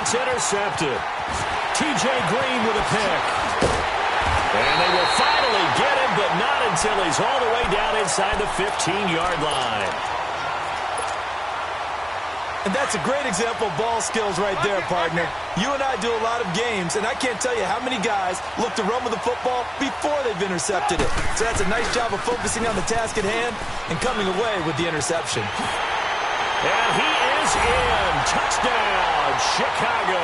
It's intercepted. T.J. Green with a pick. And they will finally get him, but not until he's all the way down inside the 15-yard line. And that's a great example of ball skills right there, partner. You and I do a lot of games, and I can't tell you how many guys look to run with the football before they've intercepted it. So that's a nice job of focusing on the task at hand and coming away with the interception. And he is in. Touchdown, Chicago.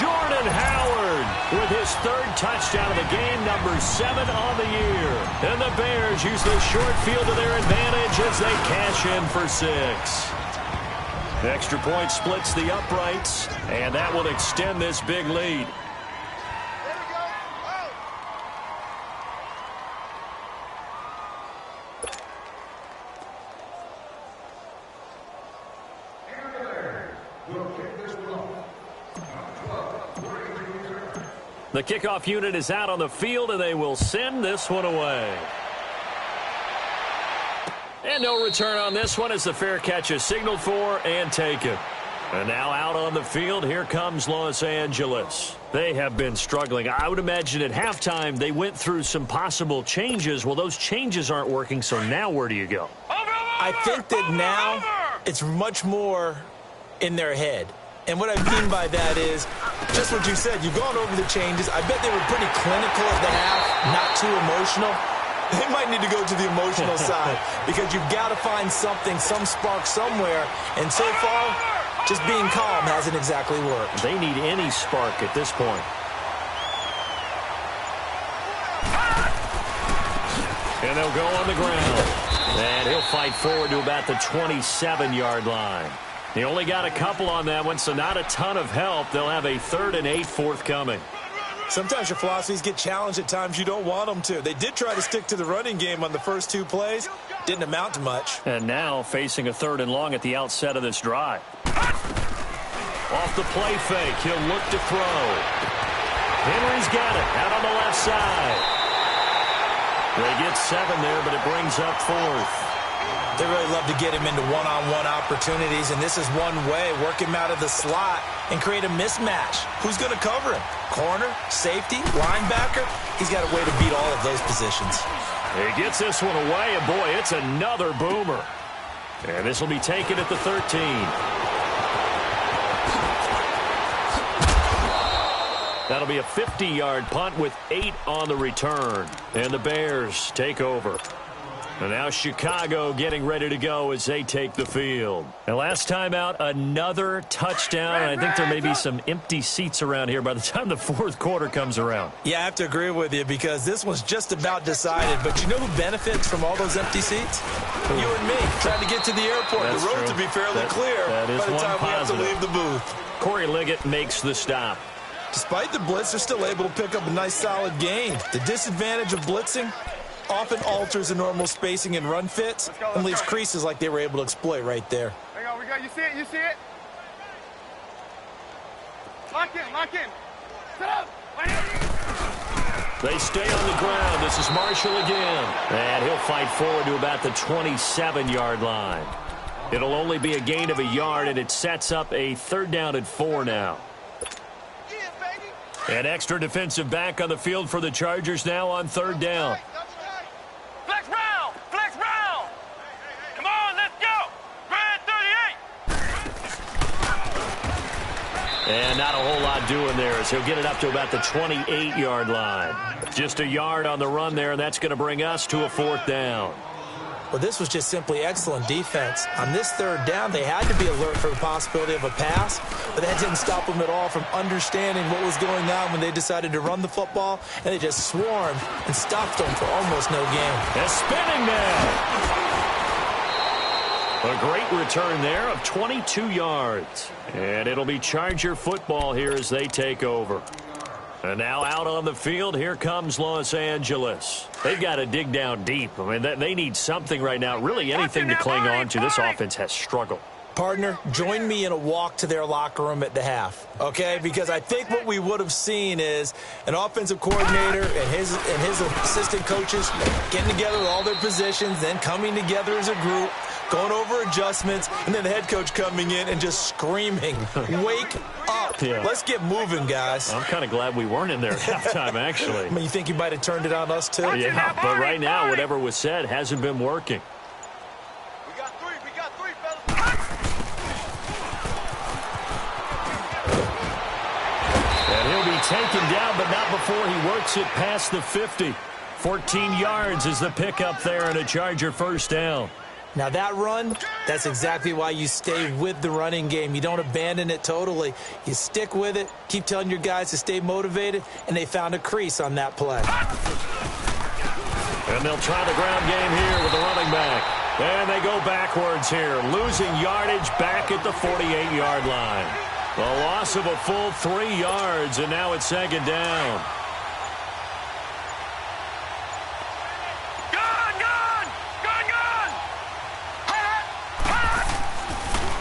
Jordan Howard with his third touchdown of the game, number 7 on the year. And the Bears use the short field to their advantage as they cash in for 6. Extra point splits the uprights, and that will extend this big lead. The kickoff unit is out on the field, and they will send this one away. And no return on this one as the fair catch is signaled for and taken. And now out on the field, here comes Los Angeles. They have been struggling. I would imagine at halftime they went through some possible changes. Well, those changes aren't working, so now where do you go? I think that now it's much more in their head. And what I mean by that is just what you said. You've gone over the changes. I bet they were pretty clinical at the half, not too emotional. They might need to go to the emotional side because you've got to find something, some spark somewhere. And so far, just being calm hasn't exactly worked. They need any spark at this point. And they'll go on the ground. And he'll fight forward to about the 27-yard line. He only got a couple on that one, so not a ton of help. They'll have a 3rd and 8 forthcoming. Sometimes your philosophies get challenged at times you don't want them to. They did try to stick to the running game on the first 2 plays. Didn't amount to much. And now facing a 3rd and long at the outset of this drive. Off the play fake, he'll look to throw. Henry's got it out on the left side. They get 7 there, but it brings up 4th. They really love to get him into one-on-one opportunities, and this is one way. Work him out of the slot and create a mismatch. Who's going to cover him? Corner, safety, linebacker? He's got a way to beat all of those positions. He gets this one away, and boy, it's another boomer. And this will be taken at the 13. That'll be a 50-yard punt with 8 on the return. And the Bears take over. And now Chicago getting ready to go as they take the field. And last time out, another touchdown. I think there may be some empty seats around here by the time the 4th quarter comes around. Yeah, I have to agree with you because this was just about decided. But you know who benefits from all those empty seats? You and me, trying to get to the airport. That's the road true. to be fairly clear by the time we have to leave the booth. Corey Liggett makes the stop. Despite the blitz, they're still able to pick up a nice solid gain. The disadvantage of blitzing often alters the normal spacing and run fits and leaves creases like they were able to exploit right there. Hang on, we got you see it, you see it? Lock in. Sit up. They stay on the ground. This is Marshall again. And he'll fight forward to about the 27-yard line. It'll only be a gain of a yard, and it sets up a 3rd down and 4 now. An extra defensive back on the field for the Chargers now on 3rd down. Flex round. Come on, let's go. Grand 38. And not a whole lot doing there as he'll get it up to about the 28-yard line. Just a yard on the run there, and that's going to bring us to a 4th down. Well, this was just simply excellent defense. On this 3rd down, they had to be alert for the possibility of a pass, but that didn't stop them at all from understanding what was going on when they decided to run the football, and they just swarmed and stopped them for almost no gain. A spinning now. A great return there of 22 yards. And it'll be Charger football here as they take over. And now out on the field, here comes Los Angeles. They've got to dig down deep. I mean, they need something right now, really anything to cling on to. This offense has struggled. Partner, join me in a walk to their locker room at the half, okay? Because I think what we would have seen is an offensive coordinator and his assistant coaches getting together with all their positions, then coming together as a group, going over adjustments, and then the head coach coming in and just screaming, wake up. Yeah. Let's get moving, guys. I'm kind of glad we weren't in there at halftime, actually. I mean, you think you might have turned it on us, too? Yeah, but right now, whatever was said hasn't been working. We got three, fellas. And he'll be taken down, but not before he works it past the 50. 14 yards is the pickup there and a Charger first down. Now that run, that's exactly why you stay with the running game. You don't abandon it totally. You stick with it, keep telling your guys to stay motivated, and they found a crease on that play. And they'll try the ground game here with the running back. And they go backwards here, losing yardage back at the 48-yard line. A loss of a full 3 yards, and now it's second down.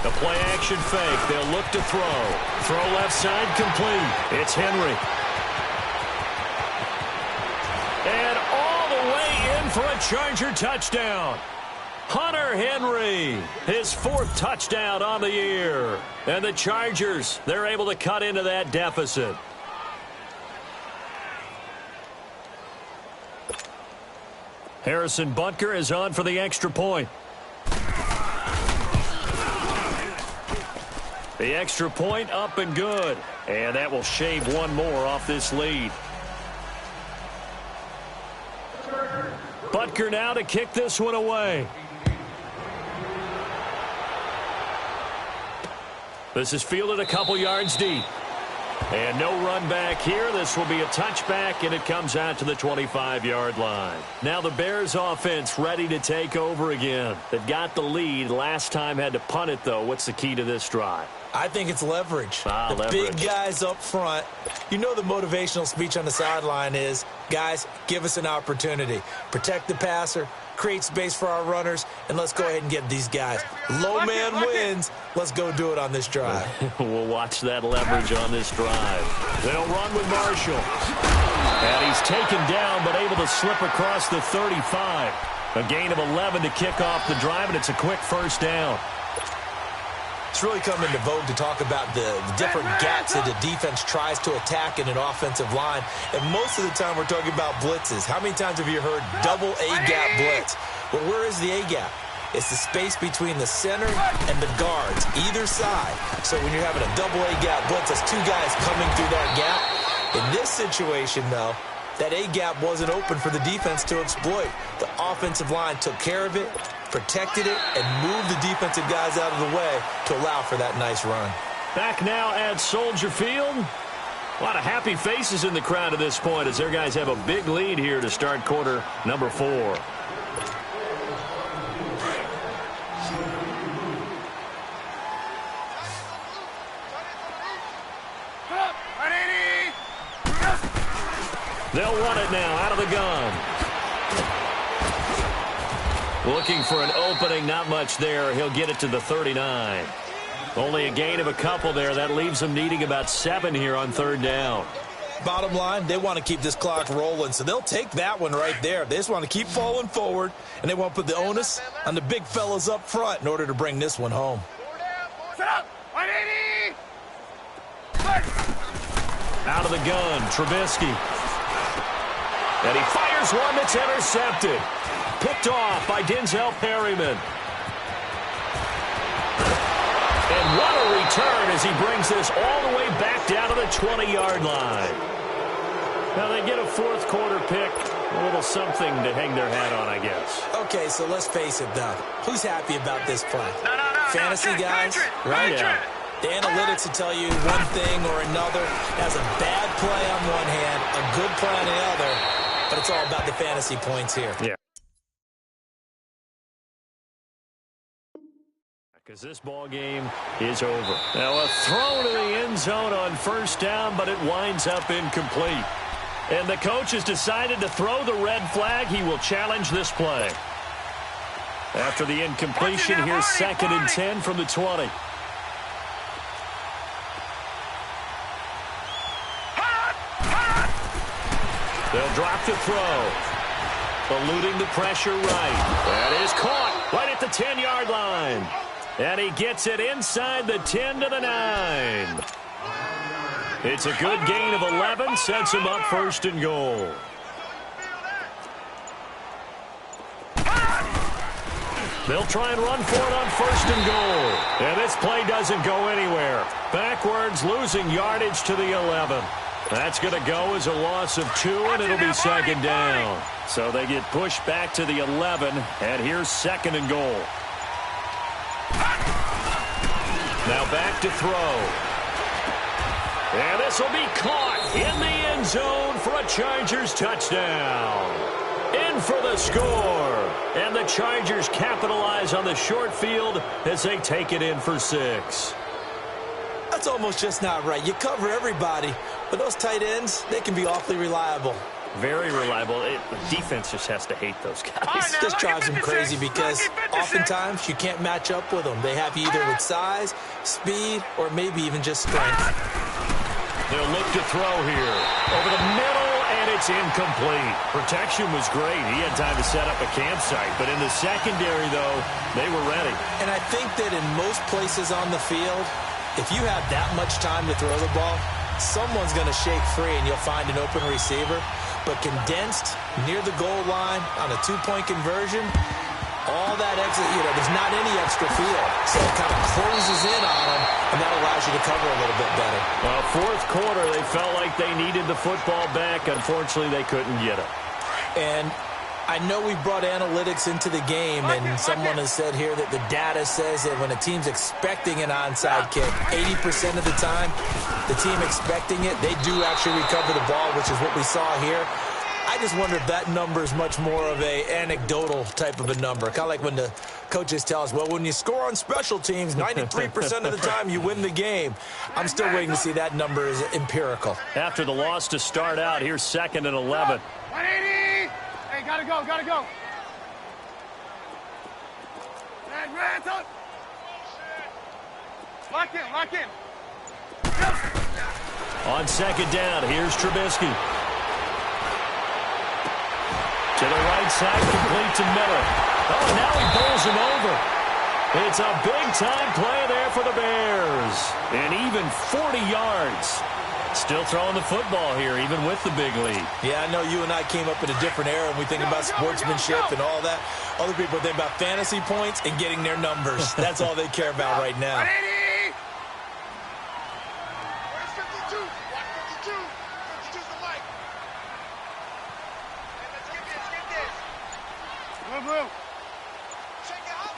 The play-action fake. They'll look to throw. Throw left side complete. It's Henry. And all the way in for a Charger touchdown. Hunter Henry, his 4th touchdown on the year. And the Chargers, they're able to cut into that deficit. Harrison Butker is on for the extra point. The extra point up and good. And that will shave one more off this lead. Butker now to kick this one away. This is fielded a couple yards deep. And no run back here. This will be a touchback, and it comes out to the 25-yard line. Now the Bears offense ready to take over again. They've got the lead. Last time had to punt it, though. What's the key to this drive? I think it's leverage. The leverage. Big guys up front. You know the motivational speech on the sideline is, guys, give us an opportunity. Protect the passer, create space for our runners, and let's go ahead and get these guys. Low man wins. Let's go do it on this drive. We'll watch that leverage on this drive. They'll run with Marshall. And he's taken down, but able to slip across the 35. A gain of 11 to kick off the drive, and it's a quick first down. It's really come into vogue to talk about the different gaps that the defense tries to attack in an offensive line. And most of the time we're talking about blitzes. How many times have you heard double A-gap blitz? Well, where is the A-gap? It's the space between the center and the guards, either side. So when you're having a double A-gap blitz, that's 2 guys coming through that gap. In this situation, though, that A-gap wasn't open for the defense to exploit. The offensive line took care of it, protected it, and moved the defensive guys out of the way to allow for that nice run. Back now at Soldier Field. A lot of happy faces in the crowd at this point as their guys have a big lead here to start quarter number 4. They'll run it now out of the gun. Looking for an opening, not much there. He'll get it to the 39. Only a gain of a couple there. That leaves them needing about 7 here on 3rd down. Bottom line, they want to keep this clock rolling, so they'll take that one right there. They just want to keep falling forward, and they want to put the onus on the big fellas up front in order to bring this one home. Set up. 180. Out of the gun, Trubisky. And he fires one that's intercepted. Picked off by Denzel Perryman. And what a return as he brings this all the way back down to the 20-yard line. Now they get a 4th quarter pick. A little something to hang their hat on, I guess. Okay, so let's face it, though. Who's happy about this play? Fantasy guys, right? Yeah. The analytics will tell you one thing or another. Has a bad play on one hand, a good play on the other, but it's all about the fantasy points here. Yeah. Because this ball game is over. Now a throw to the end zone on 1st down, but it winds up incomplete. And the coach has decided to throw the red flag. He will challenge this play. After the incompletion, here's 2nd and 10 from the 20. They'll drop the throw. Eluding the pressure right. That is caught right at the 10-yard line. And he gets it inside the 10 to the 9. It's a good gain of 11, sets him up 1st and goal. They'll try and run for it on 1st and goal. And this play doesn't go anywhere. Backwards, losing yardage to the 11. That's going to go as a loss of 2, and it'll be 2nd down. So they get pushed back to the 11, and here's 2nd and goal. Now back to throw. And this will be caught in the end zone for a Chargers touchdown. In for the score. And the Chargers capitalize on the short field as they take it in for 6. That's almost just not right. You cover everybody, but those tight ends, they can be awfully reliable. Very reliable. The defense just has to hate those guys. It just drives them crazy because oftentimes you can't match up with them. They have you either with size, speed, or maybe even just strength. They'll look to throw here. Over the middle, and it's incomplete. Protection was great. He had time to set up a campsite. But in the secondary, though, they were ready. And I think that in most places on the field, if you have that much time to throw the ball, someone's going to shake free and you'll find an open receiver. But condensed near the goal line on a 2-point conversion, all that exit, there's not any extra field. So it kind of closes in on them, and that allows you to cover a little bit better. Well, 4th quarter, they felt like they needed the football back. Unfortunately, they couldn't get it. And I know we brought analytics into the game, and someone has said here that the data says that when a team's expecting an onside kick, 80% of the time, the team expecting it, they do actually recover the ball, which is what we saw here. I just wonder if that number is much more of a anecdotal type of a number. Kind of like when the coaches tell us, well, when you score on special teams, 93% of the time you win the game. I'm still waiting to see that number is empirical. After the loss to start out, here's 2nd and 11. 180! Hey, gotta go, gotta go. Red, up. Lock in, lock in. On 2nd down, here's Trubisky. To the right side, complete to Miller. Oh, now he bowls him over. It's a big-time play there for the Bears. And even 40 yards. Still throwing the football here, even with the big lead. Yeah, I know you and I came up in a different era, and we think about sportsmanship and all that. Other people think about fantasy points and getting their numbers. That's all they care about right now. 180! Where's 52? Watch 52. 52's the mic. Hey, let's get this. Move. Check it out.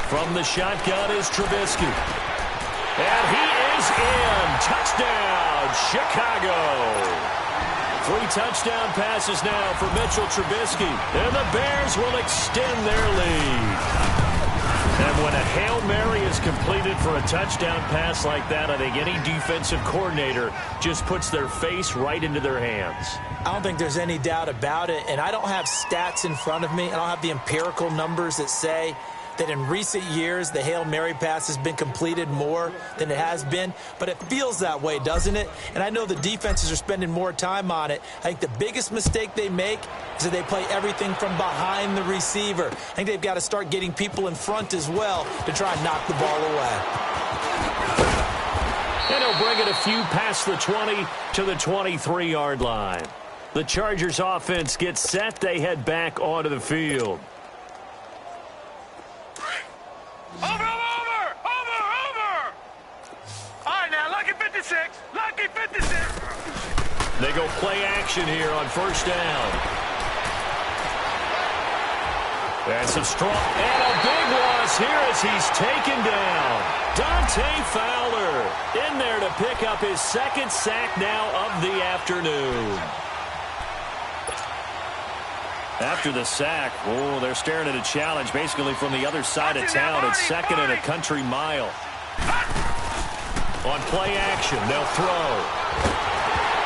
From the shotgun is Trubisky. And he is in. Touchdown, Chicago. 3 touchdown passes now for Mitchell Trubisky. And the Bears will extend their lead. And when a Hail Mary is completed for a touchdown pass like that, I think any defensive coordinator just puts their face right into their hands. I don't think there's any doubt about it. And I don't have stats in front of me. I don't have the empirical numbers that say that in recent years the Hail Mary pass has been completed more than it has been, but it feels that way, doesn't it? And I know the defenses are spending more time on it. I think the biggest mistake they make is that they play everything from behind the receiver. I think they've got to start getting people in front as well to try and knock the ball away. And he'll bring it a few past the 20 to the 23-yard line. The Chargers offense gets set. They head back onto the field. Over! All right, now, lucky 56. Lucky 56. They go play action here on 1st down. That's a strong and a big loss here as he's taken down. Dante Fowler in there to pick up his 2nd sack now of the afternoon. After the sack, they're staring at a challenge basically from the other side of town. It's 2nd and a country mile. On play action, they'll throw.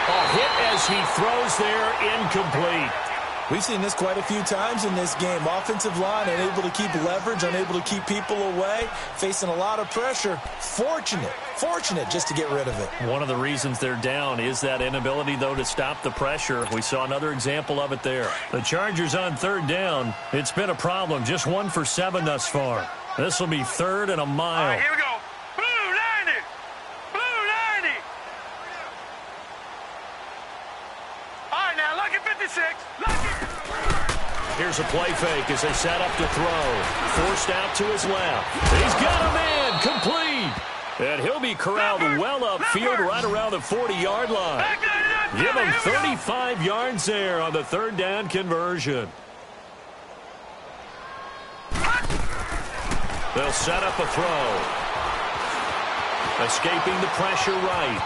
A hit as he throws there, incomplete. We've seen this quite a few times in this game. Offensive line unable to keep leverage, unable to keep people away, facing a lot of pressure. Fortunate just to get rid of it. One of the reasons they're down is that inability, though, to stop the pressure. We saw another example of it there. The Chargers on third down. It's been a problem. Just 1 for 7 thus far. This will be 3rd and a mile. All right, here we go. Blue 90. Blue 90. All right, now, lucky 56. Lucky. Here's a play fake as they set up to throw. Forced out to his left. He's got a man complete. And he'll be corralled well upfield right around the 40-yard line. Give him 35 yards there on the 3rd down conversion. They'll set up a throw. Escaping the pressure right.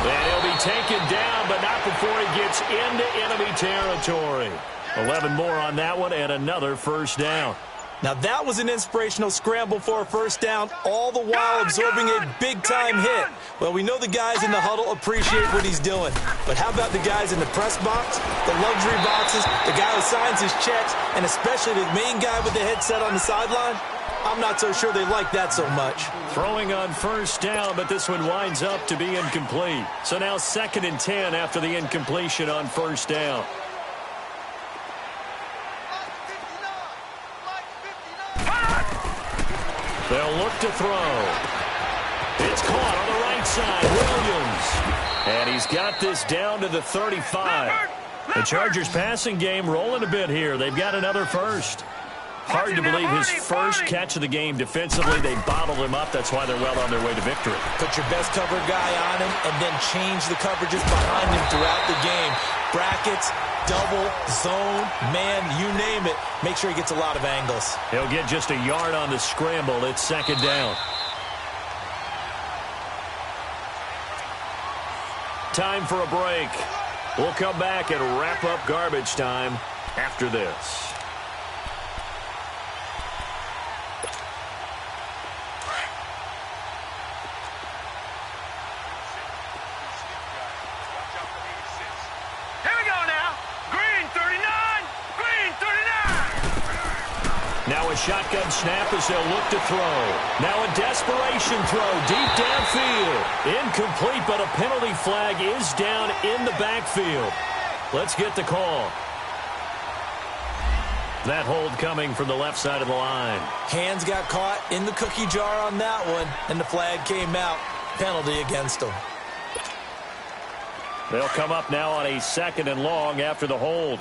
And he'll be taken down, but not before he gets into enemy territory. 11 more on that one and another 1st down. Now that was an inspirational scramble for a 1st down, all the while absorbing a big-time hit. Well, we know the guys in the huddle appreciate what he's doing. But how about the guys in the press box, the luxury boxes, the guy who signs his checks, and especially the main guy with the headset on the sideline? I'm not so sure they like that so much. Throwing on 1st down, but this one winds up to be incomplete. So now 2nd and 10 after the incompletion on 1st down. They'll look to throw. It's caught on the right side. Williams. And he's got this down to the 35. The Chargers passing game rolling a bit here. They've got another 1st. Hard to believe his 1st catch of the game defensively. They bottled him up. That's why they're well on their way to victory. Put your best cover guy on him and then change the coverages behind him throughout the game. Brackets, double, zone, man, you name it. Make sure he gets a lot of angles. He'll get just a yard on the scramble. It's 2nd down. Time for a break. We'll come back and wrap up garbage time after this. Now a shotgun snap as they'll look to throw. Now a desperation throw deep downfield. Incomplete, but a penalty flag is down in the backfield. Let's get the call. That hold coming from the left side of the line. Hands got caught in the cookie jar on that one, and the flag came out. Penalty against them. They'll come up now on a 2nd and long after the hold.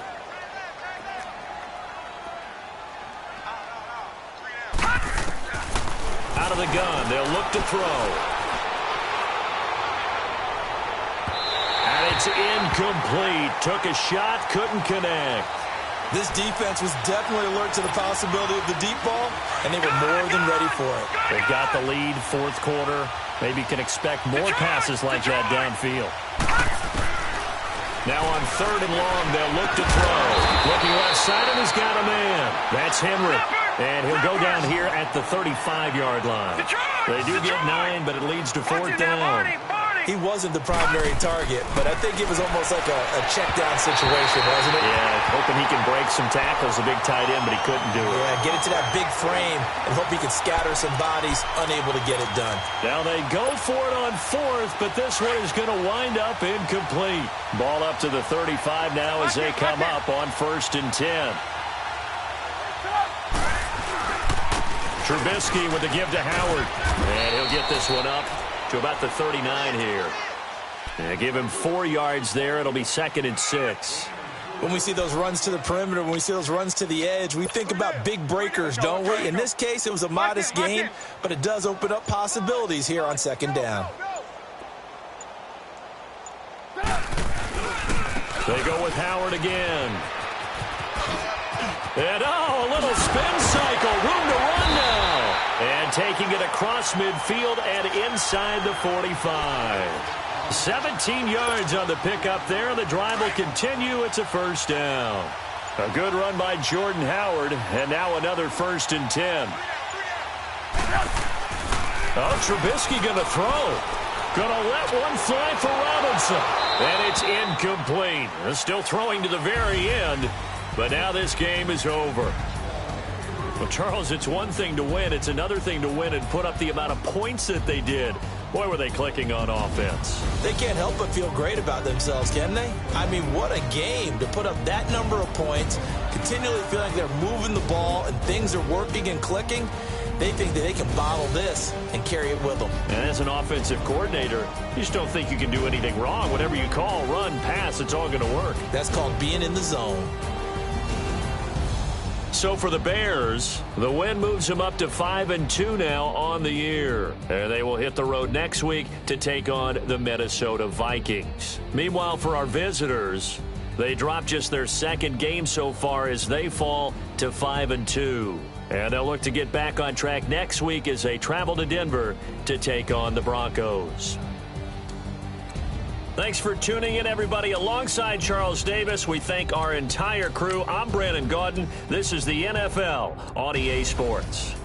Out of the gun, they'll look to throw. And it's incomplete. Took a shot, couldn't connect. This defense was definitely alert to the possibility of the deep ball, and they were more than ready for it. They've got the lead, 4th quarter. Maybe can expect more passes like that downfield. Now on 3rd and long, they'll look to throw. Looking left side, and he's got a man. That's Henry. And he'll go down here at the 35-yard line. They do get 9, but it leads to 4th down. He wasn't the primary target, but I think it was almost like a check-down situation, wasn't it? Yeah, hoping he can break some tackles, a big tight end, but he couldn't do it. Yeah, get it to that big frame and hope he can scatter some bodies, unable to get it done. Now they go for it on 4th, but this one is going to wind up incomplete. Ball up to the 35 now as they come up on 1st and 10. Trubisky with the give to Howard. And he'll get this one up to about the 39 here. And give him 4 yards there. It'll be 2nd and 6. When we see those runs to the perimeter, when we see those runs to the edge, we think about big breakers, don't we? In this case, it was a modest gain, but it does open up possibilities here on 2nd down. They go with Howard again. And a little spin cycle. Room to run now. And taking it across midfield and inside the 45. 17 yards on the pickup there. The drive will continue. It's a 1st down. A good run by Jordan Howard. And now another 1st and 10. Oh, Trubisky going to throw. Gonna let one fly for Robinson. And it's incomplete. They're still throwing to the very end. But now this game is over. Well, Charles, it's one thing to win. It's another thing to win and put up the amount of points that they did. Boy, were they clicking on offense. They can't help but feel great about themselves, can they? I mean, what a game to put up that number of points, continually feel like they're moving the ball and things are working and clicking. They think that they can bottle this and carry it with them. And as an offensive coordinator, you just don't think you can do anything wrong. Whatever you call, run, pass, it's all going to work. That's called being in the zone. So for the Bears, the win moves them up to 5-2 now on the year. And they will hit the road next week to take on the Minnesota Vikings. Meanwhile, for our visitors, they drop just their second game so far as they fall to 5-2. And they'll look to get back on track next week as they travel to Denver to take on the Broncos. Thanks for tuning in, everybody. Alongside Charles Davis, we thank our entire crew. I'm Brandon Gaudin. This is the NFL on EA Sports.